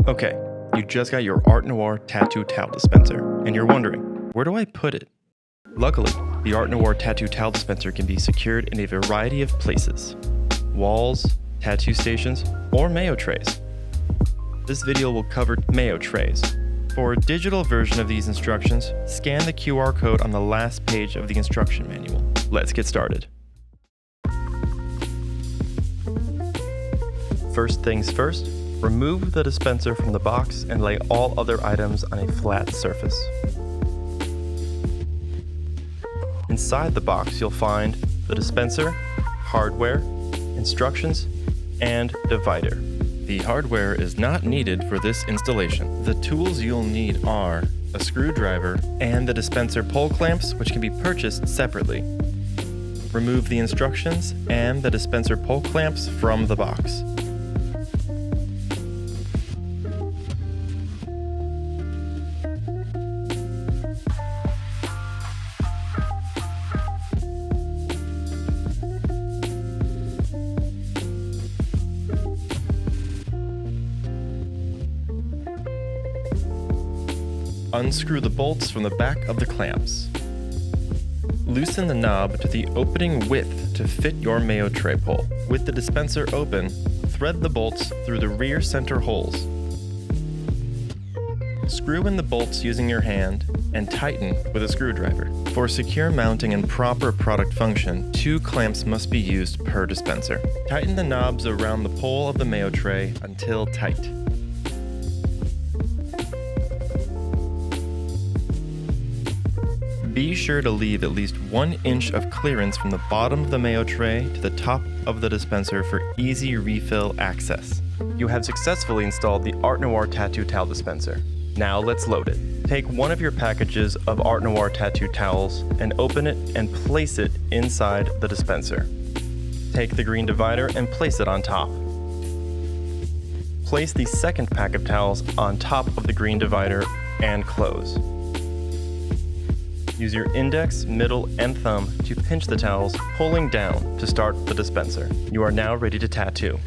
Okay, you just got your Art Noir tattoo towel dispenser, and you're wondering, where do I put it? Luckily, the Art Noir tattoo towel dispenser can be secured in a variety of places: walls, tattoo stations, or Mayo trays. This video will cover Mayo trays. For a digital version of these instructions, scan the QR code on the last page of the instruction manual. Let's get started. First things first, remove the dispenser from the box and lay all other items on a flat surface. Inside the box, you'll find the dispenser, hardware, instructions, and divider. The hardware is not needed for this installation. The tools you'll need are a screwdriver and the dispenser pole clamps, which can be purchased separately. Remove the instructions and the dispenser pole clamps from the box. Unscrew the bolts from the back of the clamps. Loosen the knob to the opening width to fit your Mayo tray pole. With the dispenser open, thread the bolts through the rear center holes. Screw in the bolts using your hand and tighten with a screwdriver. For secure mounting and proper product function, 2 clamps must be used per dispenser. Tighten the knobs around the pole of the Mayo tray until tight. Be sure to leave at least 1 inch of clearance from the bottom of the Mayo tray to the top of the dispenser for easy refill access. You have successfully installed the Art Noir tattoo towel dispenser. Now let's load it. Take one of your packages of Art Noir tattoo towels and open it and place it inside the dispenser. Take the green divider and place it on top. Place the second pack of towels on top of the green divider and close. Use your index, middle, and thumb to pinch the towels, pulling down to start the dispenser. You are now ready to tattoo.